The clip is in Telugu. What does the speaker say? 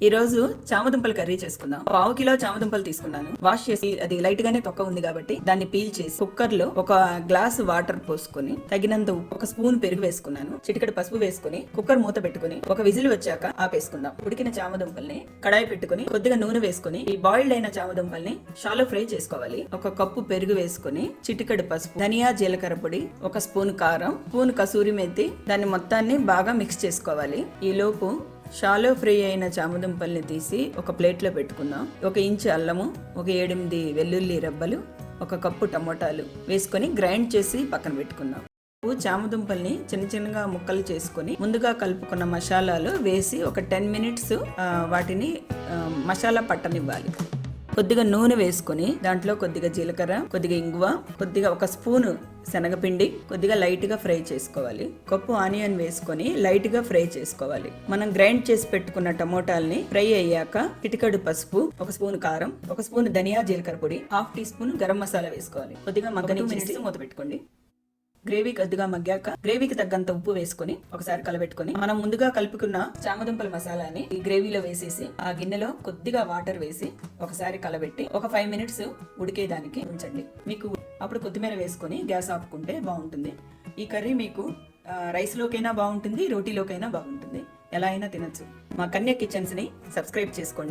ఈ రోజు చామదుంపల కర్రీ చేసుకుందాం. 1/2 కిలో చామదుంపలు తీసుకున్నాను. వాష్ చేసి అది లైట్ గానే తొక్క ఉంది కాబట్టి దాన్ని పీల్ చేసి కుక్కర్ లో 1 గ్లాస్ వాటర్ పోసుకొని తగినంత ఉప్పు, 1 స్పూన్ పెరుగు వేసుకున్నాను. చిటికెడు పసుపు వేసుకుని కుక్కర్ మూత పెట్టుకుని 1 విజిల్ వచ్చాక ఆపేసుకుందాం. ఉడికిన చామదుంపల్ని కడాయి పెట్టుకుని కొద్దిగా నూనె వేసుకుని ఈ బాయిల్డ్ అయిన చామదుంపల్ని షాలో ఫ్రై చేసుకోవాలి. 1 కప్పు పెరుగు వేసుకుని చిటికెడు పసుపు, ధనియా జీలకర్ర పొడి, 1 స్పూన్ కారం, స్పూన్ కసూరి మేతి, దాన్ని మొత్తాన్ని బాగా మిక్స్ చేసుకోవాలి. ఈ లోపు షాలో ఫ్రై అయిన చామదుంపల్ని తీసి ఒక ప్లేట్లో పెట్టుకుందాం. 1 ఇంచు అల్లము, 7-8 వెల్లుల్లి రెబ్బలు, 1 కప్పు టమోటాలు వేసుకొని గ్రైండ్ చేసి పక్కన పెట్టుకుందాం. చామదుంపల్ని చిన్న చిన్నగా ముక్కలు చేసుకొని ముందుగా కలుపుకున్న మసాలాలు వేసి ఒక 10 మినిట్స్ వాటిని మసాలా పట్టనివ్వాలి. కొద్దిగా నూనె వేసుకొని దాంట్లో కొద్దిగా జీలకర్ర, కొద్దిగా ఇంగువ, కొద్దిగా 1 స్పూను శనగపిండి, కొద్దిగా లైట్ గా ఫ్రై చేసుకోవాలి. కప్పు ఆనియన్ వేసుకొని లైట్ గా ఫ్రై చేసుకోవాలి. మనం గ్రైండ్ చేసి పెట్టుకున్న టమోటాల్ని ఫ్రై అయ్యాక చిటికెడు పసుపు, 1 స్పూన్ కారం, 1 స్పూన్ ధనియా జీలకర్ర పొడి, 1/2 టీ స్పూన్ గరం మసాలా వేసుకోవాలి. కొద్దిగా మగ్గని మినిట్స్ మూత పెట్టుకోండి. గ్రేవీ కొద్దిగా మగ్గాక గ్రేవీకి తగ్గంత ఉప్పు వేసుకుని ఒకసారి కలబెట్టుకుని మనం ముందుగా కలుపుకున్న చామదుంపల మసాలాని ఈ గ్రేవీలో వేసేసి ఆ గిన్నెలో కొద్దిగా వాటర్ వేసి ఒకసారి కలబెట్టి ఒక 5 మినిట్స్ ఉడికేదానికి ఉంచండి. మీకు అప్పుడు కొత్తిమీర వేసుకొని గ్యాస్ ఆపుకుంటే బాగుంటుంది. ఈ కర్రీ మీకు రైస్ లోకైనా బాగుంటుంది, రోటీలోకైనా బాగుంటుంది. ఎలా అయినా తినచ్చు. మా కన్య కిచెన్స్ ని సబ్స్క్రైబ్ చేసుకోండి.